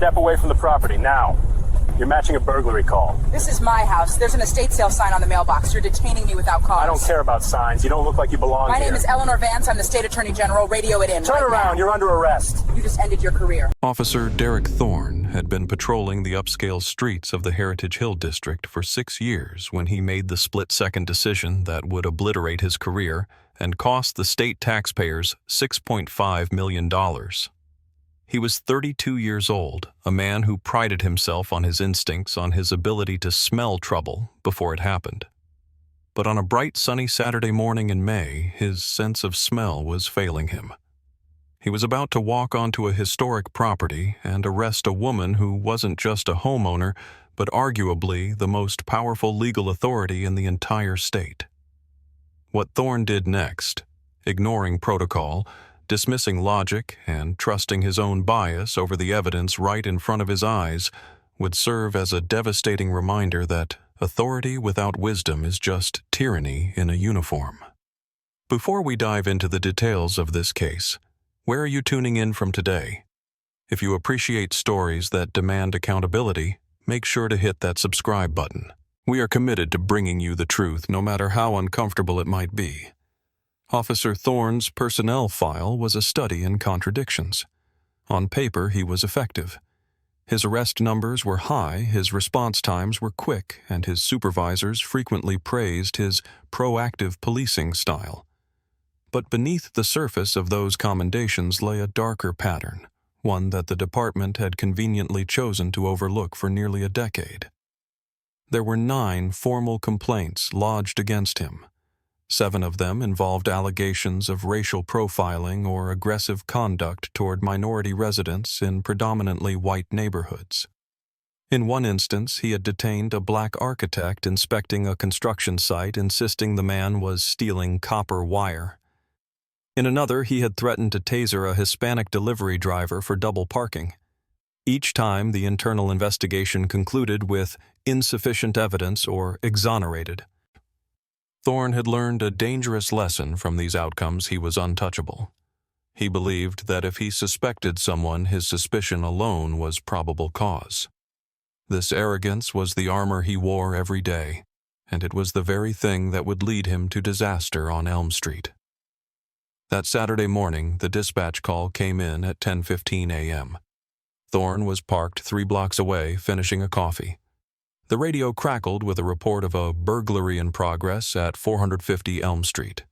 Step away from the property, now. You're matching a burglary call. This is my house. There's an estate sale sign on the mailbox. You're detaining me without cause. I don't care about signs. You don't look like you belong here. My name is Eleanor Vance. I'm the state attorney general. Radio it in. Turn around. You're under arrest. You just ended your career. Officer Derek Thorne had been patrolling the upscale streets of the Heritage Hill District for 6 years when he made the split-second decision that would obliterate his career and cost the state taxpayers $6.5 million. He was 32 years old, a man who prided himself on his instincts, on his ability to smell trouble before it happened. But on a bright, sunny Saturday morning in May, his sense of smell was failing him. He was about to walk onto a historic property and arrest a woman who wasn't just a homeowner, but arguably the most powerful legal authority in the entire state. What Thorne did next, ignoring protocol, dismissing logic, and trusting his own bias over the evidence right in front of his eyes, would serve as a devastating reminder that authority without wisdom is just tyranny in a uniform. Before we dive into the details of this case, where are you tuning in from today? If you appreciate stories that demand accountability, make sure to hit that subscribe button. We are committed to bringing you the truth, no matter how uncomfortable it might be. Officer Thorne's personnel file was a study in contradictions. On paper, he was effective. His arrest numbers were high, his response times were quick, and his supervisors frequently praised his proactive policing style. But beneath the surface of those commendations lay a darker pattern, one that the department had conveniently chosen to overlook for nearly a decade. There were 9 formal complaints lodged against him. 7 of them involved allegations of racial profiling or aggressive conduct toward minority residents in predominantly white neighborhoods. In one instance, he had detained a black architect inspecting a construction site, insisting the man was stealing copper wire. In another, he had threatened to taser a Hispanic delivery driver for double parking. Each time, the internal investigation concluded with insufficient evidence or exonerated. Thorne had learned a dangerous lesson from these outcomes. He was untouchable. He believed that if he suspected someone, his suspicion alone was probable cause. This arrogance was the armor he wore every day, and it was the very thing that would lead him to disaster on Elm Street. That Saturday morning, the dispatch call came in at 10:15 a.m. Thorne was parked 3 blocks away, finishing a coffee. The radio crackled with a report of a burglary in progress at 450 Elm Street.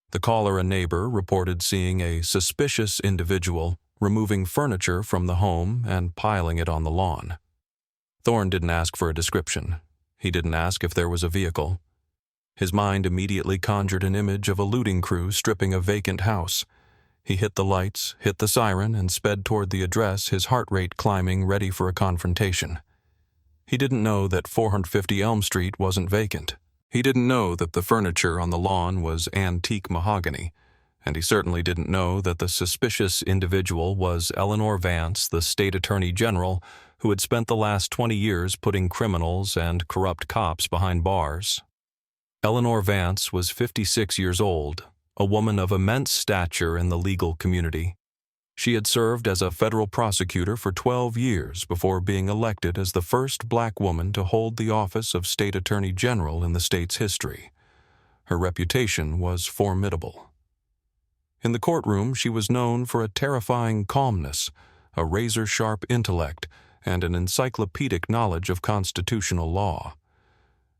The caller, a neighbor, reported seeing a suspicious individual removing furniture from the home and piling it on the lawn. Thorne didn't ask for a description. He didn't ask if there was a vehicle. His mind immediately conjured an image of a looting crew stripping a vacant house. He hit the lights, hit the siren, and sped toward the address, his heart rate climbing, ready for a confrontation. He didn't know that 450 Elm Street wasn't vacant. He didn't know that the furniture on the lawn was antique mahogany, and he certainly didn't know that the suspicious individual was Eleanor Vance, the state attorney general, who had spent the last 20 years putting criminals and corrupt cops behind bars. Eleanor Vance was 56 years old, a woman of immense stature in the legal community. She had served as a federal prosecutor for 12 years before being elected as the first black woman to hold the office of state attorney general in the state's history. Her reputation was formidable. In the courtroom, she was known for a terrifying calmness, a razor-sharp intellect, and an encyclopedic knowledge of constitutional law.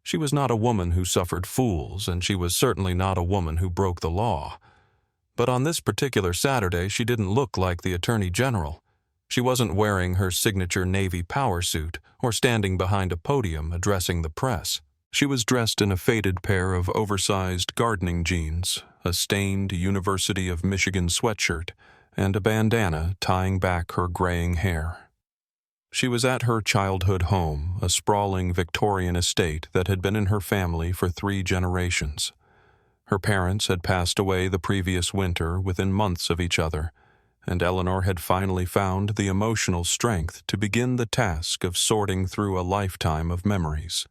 She was not a woman who suffered fools, and she was certainly not a woman who broke the law. But on this particular Saturday, she didn't look like the Attorney General. She wasn't wearing her signature Navy power suit or standing behind a podium addressing the press. She was dressed in a faded pair of oversized gardening jeans, a stained University of Michigan sweatshirt, and a bandana tying back her graying hair. She was at her childhood home, a sprawling Victorian estate that had been in her family for 3 generations. Her parents had passed away the previous winter within months of each other, and Eleanor had finally found the emotional strength to begin the task of sorting through a lifetime of memories.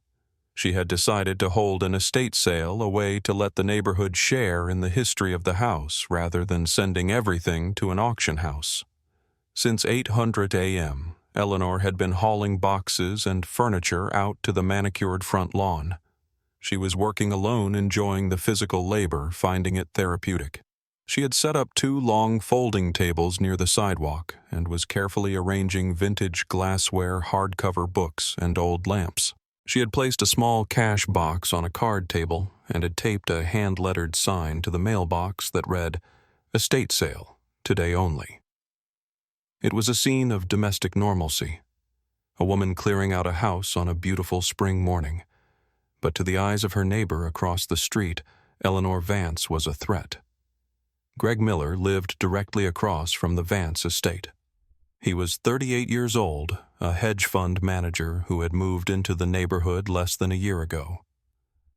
She had decided to hold an estate sale, a way to let the neighborhood share in the history of the house rather than sending everything to an auction house. Since 8:00 a.m., Eleanor had been hauling boxes and furniture out to the manicured front lawn. She was working alone, enjoying the physical labor, finding it therapeutic. She had set up 2 long folding tables near the sidewalk and was carefully arranging vintage glassware, hardcover books, and old lamps. She had placed a small cash box on a card table and had taped a hand-lettered sign to the mailbox that read, "Estate sale, today only." It was a scene of domestic normalcy, a woman clearing out a house on a beautiful spring morning. But to the eyes of her neighbor across the street, Eleanor Vance was a threat. Greg Miller lived directly across from the Vance estate. He was 38 years old, a hedge fund manager who had moved into the neighborhood less than a year ago.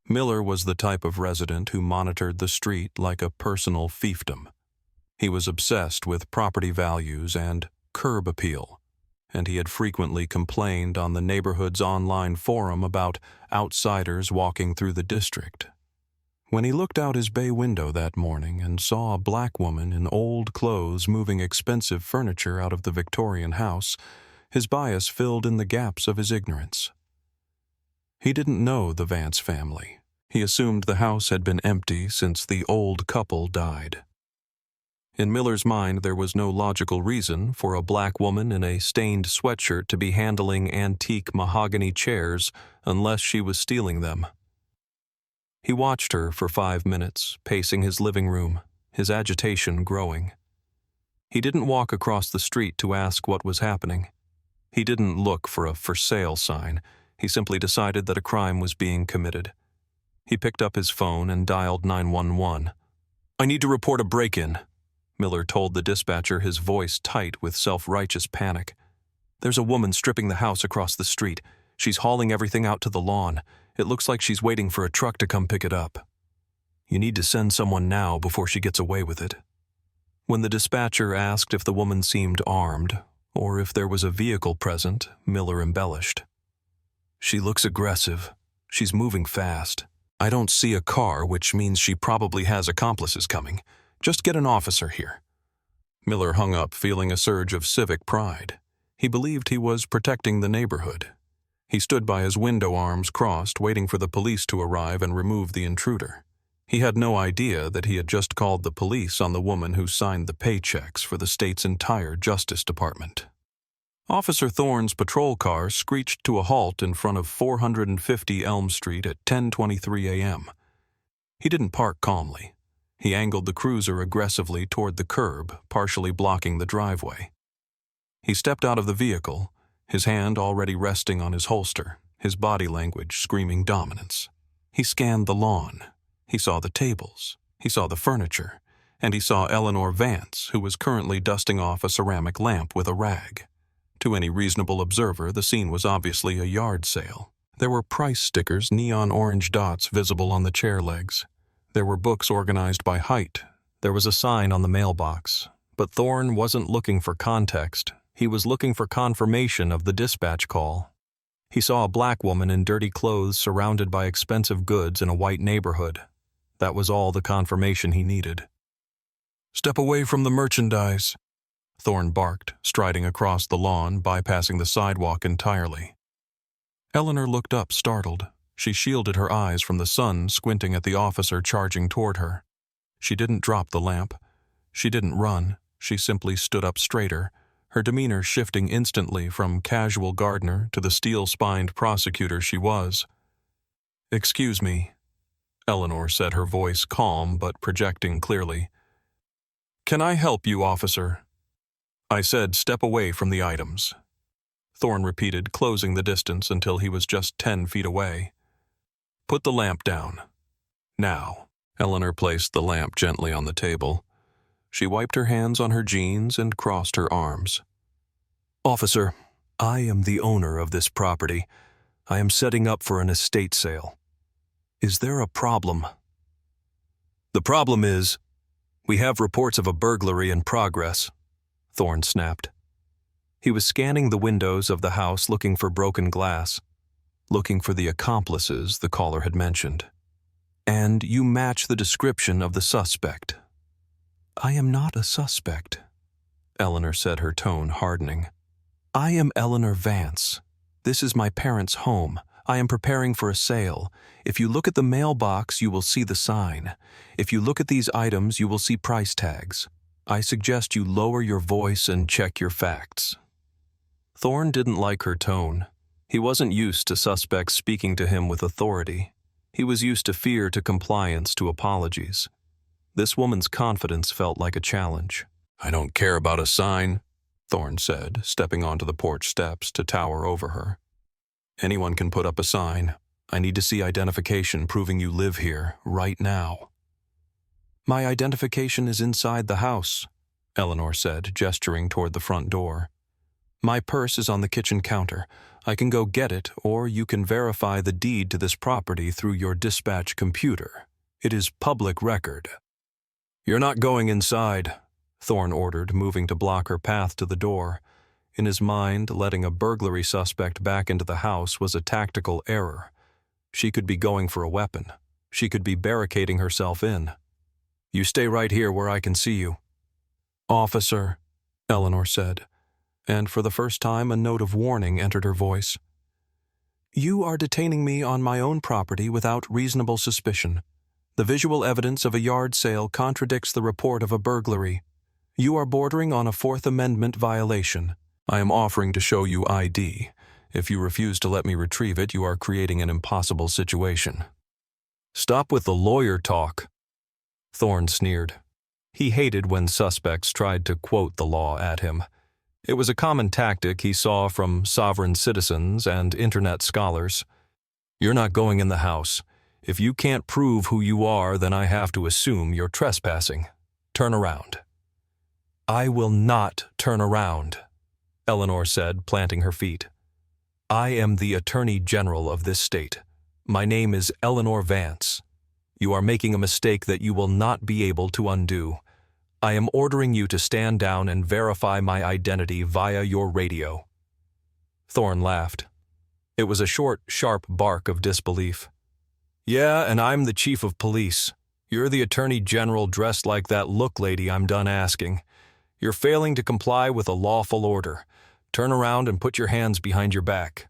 Miller was the type of resident who monitored the street like a personal fiefdom. He was obsessed with property values and curb appeal, and he had frequently complained on the neighborhood's online forum about outsiders walking through the district. When he looked out his bay window that morning and saw a black woman in old clothes moving expensive furniture out of the Victorian house, his bias filled in the gaps of his ignorance. He didn't know the Vance family. He assumed the house had been empty since the old couple died. In Miller's mind, there was no logical reason for a black woman in a stained sweatshirt to be handling antique mahogany chairs unless she was stealing them. He watched her for 5 minutes, pacing his living room, his agitation growing. He didn't walk across the street to ask what was happening. He didn't look for a for sale sign. He simply decided that a crime was being committed. He picked up his phone and dialed 911. "I need to report a break-in," Miller told the dispatcher, his voice tight with self-righteous panic. "There's a woman stripping the house across the street. She's hauling everything out to the lawn. It looks like she's waiting for a truck to come pick it up. You need to send someone now before she gets away with it." When the dispatcher asked if the woman seemed armed or if there was a vehicle present, Miller embellished. "She looks aggressive. She's moving fast. I don't see a car, which means she probably has accomplices coming. Just get an officer here." Miller hung up, feeling a surge of civic pride. He believed he was protecting the neighborhood. He stood by his window, arms crossed, waiting for the police to arrive and remove the intruder. He had no idea that he had just called the police on the woman who signed the paychecks for the state's entire Justice Department. Officer Thorne's patrol car screeched to a halt in front of 450 Elm Street at 10:23 a.m. He didn't park calmly. He angled the cruiser aggressively toward the curb, partially blocking the driveway. He stepped out of the vehicle, his hand already resting on his holster, his body language screaming dominance. He scanned the lawn. He saw the tables. He saw the furniture. And he saw Eleanor Vance, who was currently dusting off a ceramic lamp with a rag. To any reasonable observer, the scene was obviously a yard sale. There were price stickers, neon orange dots visible on the chair legs. There were books organized by height. There was a sign on the mailbox. But Thorne wasn't looking for context. He was looking for confirmation of the dispatch call. He saw a black woman in dirty clothes surrounded by expensive goods in a white neighborhood. That was all the confirmation he needed. "Step away from the merchandise," Thorne barked, striding across the lawn, bypassing the sidewalk entirely. Eleanor looked up, startled. She shielded her eyes from the sun, squinting at the officer charging toward her. She didn't drop the lamp. She didn't run. She simply stood up straighter, her demeanor shifting instantly from casual gardener to the steel-spined prosecutor she was. "Excuse me," Eleanor said, her voice calm but projecting clearly. "Can I help you, officer?" "I said step away from the items," Thorne repeated, closing the distance until he was just 10 feet away. "Put the lamp down. Now." Eleanor placed the lamp gently on the table. She wiped her hands on her jeans and crossed her arms. "Officer, I am the owner of this property. I am setting up for an estate sale. Is there a problem?" "The problem is, we have reports of a burglary in progress," Thorne snapped. He was scanning the windows of the house looking for broken glass, looking for the accomplices the caller had mentioned. "And you match the description of the suspect." "I am not a suspect," Eleanor said, her tone hardening. I am Eleanor Vance. This is my parents' home. I am preparing for a sale. If you look at the mailbox, you will see the sign. If you look at these items, you will see price tags. I suggest you lower your voice and check your facts." Thorne didn't like her tone. He wasn't used to suspects speaking to him with authority. He was used to fear to compliance to apologies. This woman's confidence felt like a challenge. "I don't care about a sign," Thorne said, stepping onto the porch steps to tower over her. "Anyone can put up a sign. I need to see identification proving you live here, right now." "My identification is inside the house," Eleanor said, gesturing toward the front door. "My purse is on the kitchen counter. I can go get it, or you can verify the deed to this property through your dispatch computer. It is public record." "You're not going inside," Thorne ordered, moving to block her path to the door. In his mind, letting a burglary suspect back into the house was a tactical error. She could be going for a weapon. She could be barricading herself in. "You stay right here where I can see you." "Officer," Eleanor said, and for the first time a note of warning entered her voice. "You are detaining me on my own property without reasonable suspicion. The visual evidence of a yard sale contradicts the report of a burglary. You are bordering on a Fourth Amendment violation. I am offering to show you ID. If you refuse to let me retrieve it, you are creating an impossible situation." "Stop with the lawyer talk," Thorne sneered. He hated when suspects tried to quote the law at him. It was a common tactic he saw from sovereign citizens and internet scholars. "You're not going in the house. If you can't prove who you are, then I have to assume you're trespassing. Turn around." "I will not turn around," Eleanor said, planting her feet. "I am the Attorney General of this state. My name is Eleanor Vance. You are making a mistake that you will not be able to undo. I am ordering you to stand down and verify my identity via your radio." Thorne laughed. It was a short, sharp bark of disbelief. "Yeah, and I'm the chief of police. You're the Attorney General dressed like that look lady I'm done asking. You're failing to comply with a lawful order. Turn around and put your hands behind your back."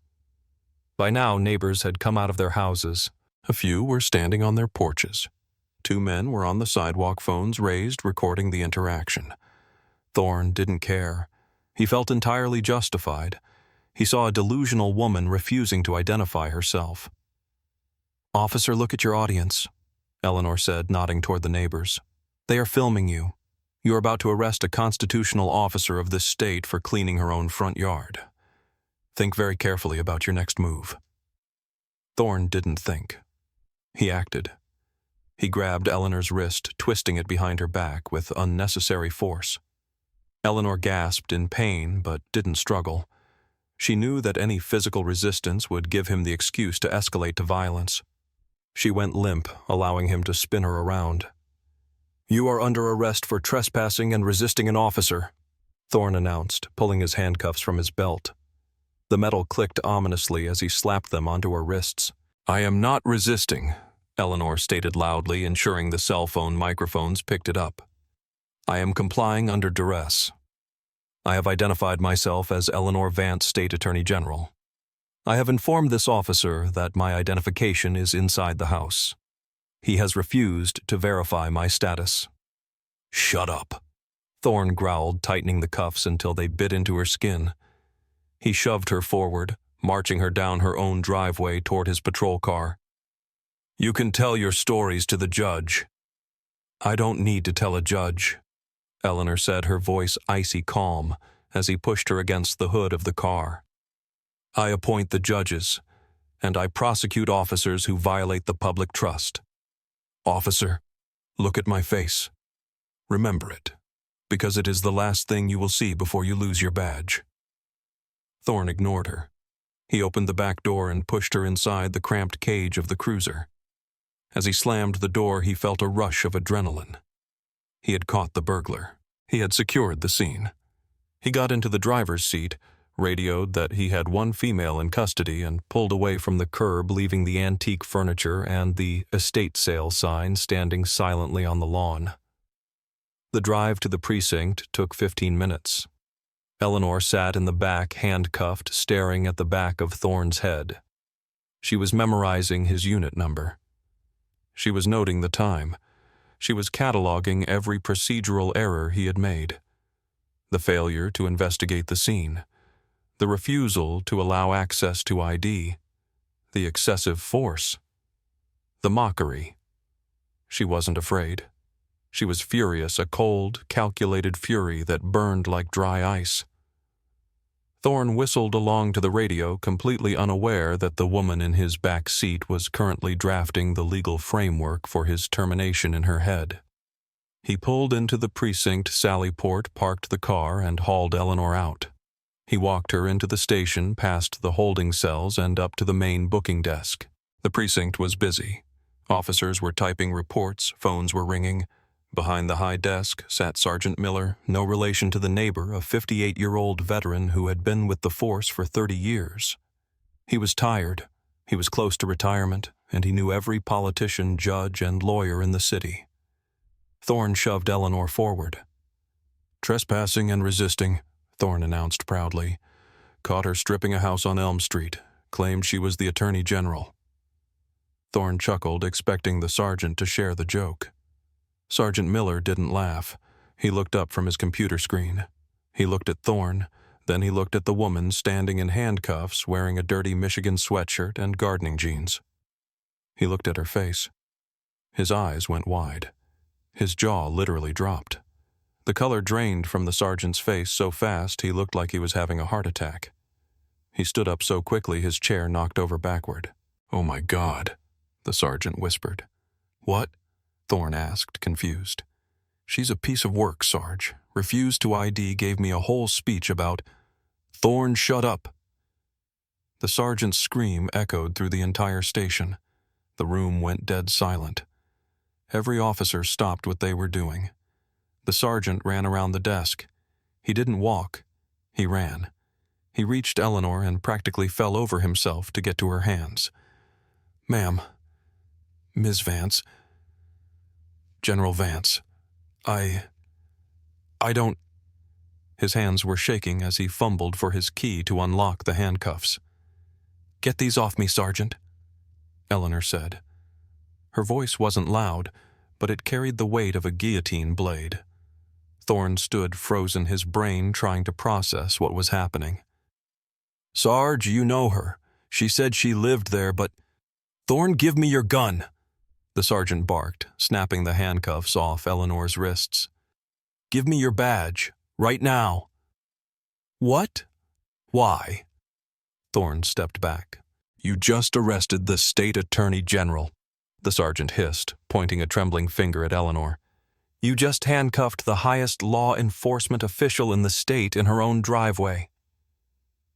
By now, neighbors had come out of their houses. A few were standing on their porches. 2 men were on the sidewalk, phones raised, recording the interaction. Thorne didn't care. He felt entirely justified. He saw a delusional woman refusing to identify herself. "Officer, look at your audience," Eleanor said, nodding toward the neighbors. "They are filming you. You are about to arrest a constitutional officer of this state for cleaning her own front yard. Think very carefully about your next move." Thorne didn't think. He acted. He grabbed Eleanor's wrist, twisting it behind her back with unnecessary force. Eleanor gasped in pain, but didn't struggle. She knew that any physical resistance would give him the excuse to escalate to violence. She went limp, allowing him to spin her around. "You are under arrest for trespassing and resisting an officer," Thorne announced, pulling his handcuffs from his belt. The metal clicked ominously as he slapped them onto her wrists. "I am not resisting," Eleanor stated loudly, ensuring the cell phone microphones picked it up. "I am complying under duress. I have identified myself as Eleanor Vance, State Attorney General. I have informed this officer that my identification is inside the house. He has refused to verify my status." "Shut up," Thorne growled, tightening the cuffs until they bit into her skin. He shoved her forward, marching her down her own driveway toward his patrol car. "You can tell your stories to the judge." "I don't need to tell a judge," Eleanor said, her voice icy calm, as he pushed her against the hood of the car. "I appoint the judges, and I prosecute officers who violate the public trust. Officer, look at my face. Remember it, because it is the last thing you will see before you lose your badge." Thorne ignored her. He opened the back door and pushed her inside the cramped cage of the cruiser. As he slammed the door, he felt a rush of adrenaline. He had caught the burglar. He had secured the scene. He got into the driver's seat, radioed that he had one female in custody, and pulled away from the curb, leaving the antique furniture and the estate sale sign standing silently on the lawn. The drive to the precinct took 15 minutes. Eleanor sat in the back, handcuffed, staring at the back of Thorne's head. She was memorizing his unit number. She was noting the time. She was cataloging every procedural error he had made. The failure to investigate the scene. The refusal to allow access to ID. The excessive force. The mockery. She wasn't afraid. She was furious, a cold, calculated fury that burned like dry ice. Thorne whistled along to the radio, completely unaware that the woman in his back seat was currently drafting the legal framework for his termination in her head. He pulled into the precinct Sallyport, parked the car, and hauled Eleanor out. He walked her into the station, past the holding cells, and up to the main booking desk. The precinct was busy. Officers were typing reports, phones were ringing. Behind the high desk sat Sergeant Miller, no relation to the neighbor, a 58-year-old veteran who had been with the force for 30 years. He was tired, he was close to retirement, and he knew every politician, judge, and lawyer in the city. Thorne shoved Eleanor forward. "Trespassing and resisting," Thorne announced proudly. "Caught her stripping a house on Elm Street. Claimed she was the Attorney General." Thorne chuckled, expecting the sergeant to share the joke. Sergeant Miller didn't laugh. He looked up from his computer screen. He looked at Thorne, then he looked at the woman standing in handcuffs, wearing a dirty Michigan sweatshirt and gardening jeans. He looked at her face. His eyes went wide. His jaw literally dropped. The color drained from the sergeant's face so fast he looked like he was having a heart attack. He stood up so quickly his chair knocked over backward. "Oh my God," the sergeant whispered. "What?" Thorne asked, confused. "She's a piece of work, Sarge. Refused to ID, gave me a whole speech about—" "Thorne, shut up!" The sergeant's scream echoed through the entire station. The room went dead silent. Every officer stopped what they were doing. The sergeant ran around the desk. He didn't walk. He ran. He reached Eleanor and practically fell over himself to get to her hands. "Ma'am, Ms. Vance, General Vance, I don't—" His hands were shaking as he fumbled for his key to unlock the handcuffs. "Get these off me, Sergeant," Eleanor said. Her voice wasn't loud, but it carried the weight of a guillotine blade. Thorne stood frozen, his brain trying to process what was happening. "Sarge, you know her. She said she lived there, but—" "Thorne, give me your gun!" The sergeant barked, snapping the handcuffs off Eleanor's wrists. "Give me your badge, right now." "What? Why?" Thorne stepped back. "You just arrested the state attorney general," the sergeant hissed, pointing a trembling finger at Eleanor. "You just handcuffed the highest law enforcement official in the state in her own driveway."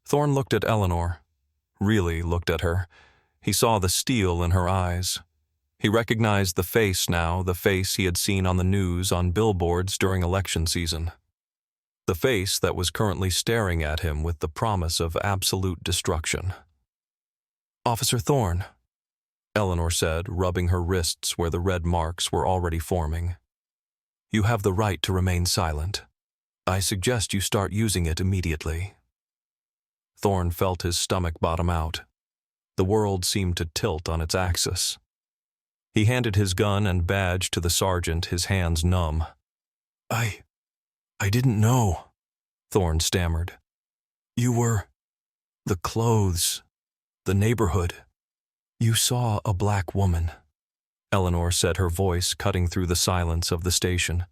Thorne looked at Eleanor, really looked at her. He saw the steel in her eyes. He recognized the face now, the face he had seen on the news, on billboards during election season. The face that was currently staring at him with the promise of absolute destruction. "Officer Thorne," Eleanor said, rubbing her wrists where the red marks were already forming. "You have the right to remain silent. I suggest you start using it immediately." Thorne felt his stomach bottom out. The world seemed to tilt on its axis. He handed his gun and badge to the sergeant, his hands numb. I didn't know," Thorne stammered. "You were... the clothes, the neighborhood. You saw a black woman," Eleanor said, her voice cutting through the silence of the station.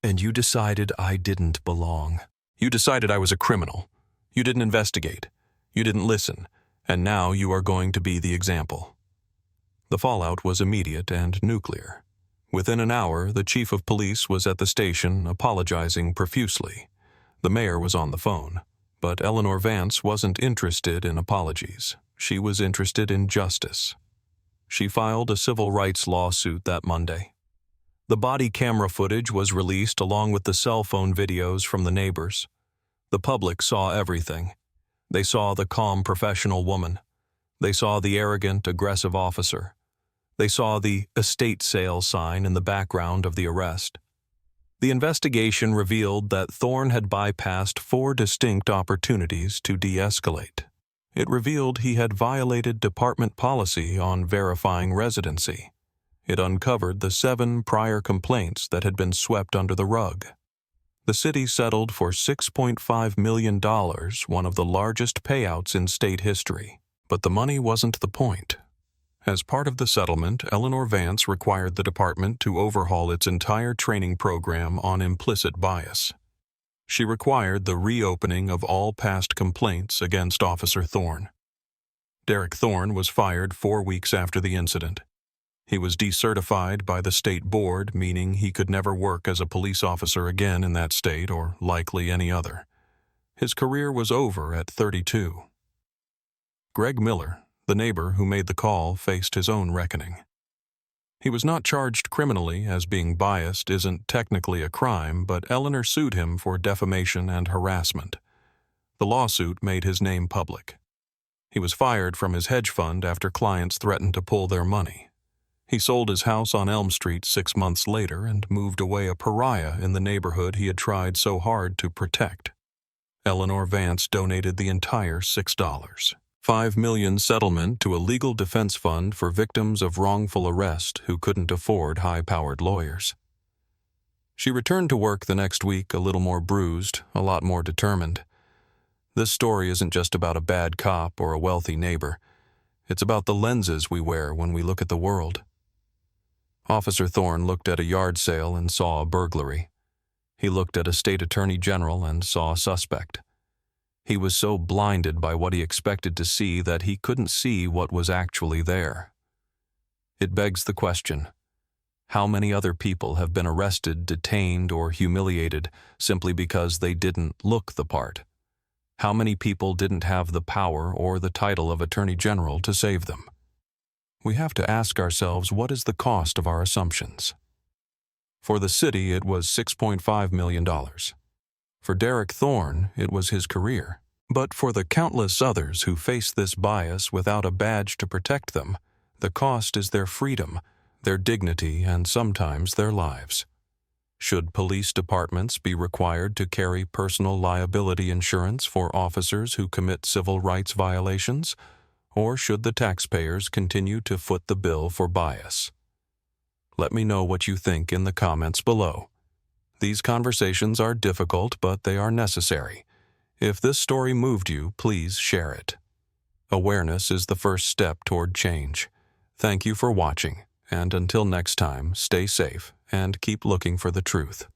"And you decided I didn't belong. You decided I was a criminal. You didn't investigate. You didn't listen. And now you are going to be the example." The fallout was immediate and nuclear. Within an hour, the chief of police was at the station, apologizing profusely. The mayor was on the phone. But Eleanor Vance wasn't interested in apologies. She was interested in justice. She filed a civil rights lawsuit that Monday. The body camera footage was released along with the cell phone videos from the neighbors. The public saw everything. They saw the calm professional woman. They saw the arrogant, aggressive officer. They saw the estate sale sign in the background of the arrest. The investigation revealed that Thorne had bypassed 4 distinct opportunities to de-escalate. It revealed he had violated department policy on verifying residency. It uncovered the 7 prior complaints that had been swept under the rug. The city settled for $6.5 million, one of the largest payouts in state history. But the money wasn't the point. As part of the settlement, Eleanor Vance required the department to overhaul its entire training program on implicit bias. She required the reopening of all past complaints against Officer Thorne. Derek Thorne was fired 4 weeks after the incident. He was decertified by the state board, meaning he could never work as a police officer again in that state or likely any other. His career was over at 32. Greg Miller, the neighbor who made the call, faced his own reckoning. He was not charged criminally, as being biased isn't technically a crime, but Eleanor sued him for defamation and harassment. The lawsuit made his name public. He was fired from his hedge fund after clients threatened to pull their money. He sold his house on Elm Street 6 months later and moved away a pariah in the neighborhood he had tried so hard to protect. Eleanor Vance donated the entire $6.5 million settlement to a legal defense fund for victims of wrongful arrest who couldn't afford high-powered lawyers. She returned to work the next week a little more bruised, a lot more determined. This story isn't just about a bad cop or a wealthy neighbor. It's about the lenses we wear when we look at the world. Officer Thorne looked at a yard sale and saw a burglary. He looked at a state attorney general and saw a suspect. He was so blinded by what he expected to see that he couldn't see what was actually there. It begs the question, how many other people have been arrested, detained, or humiliated simply because they didn't look the part? How many people didn't have the power or the title of Attorney General to save them? We have to ask ourselves, what is the cost of our assumptions? For the city, it was $6.5 million. For Derek Thorne, it was his career. But for the countless others who face this bias without a badge to protect them, the cost is their freedom, their dignity, and sometimes their lives. Should police departments be required to carry personal liability insurance for officers who commit civil rights violations? Or should the taxpayers continue to foot the bill for bias? Let me know what you think in the comments below. These conversations are difficult, but they are necessary. If this story moved you, please share it. Awareness is the first step toward change. Thank you for watching, and until next time, stay safe and keep looking for the truth.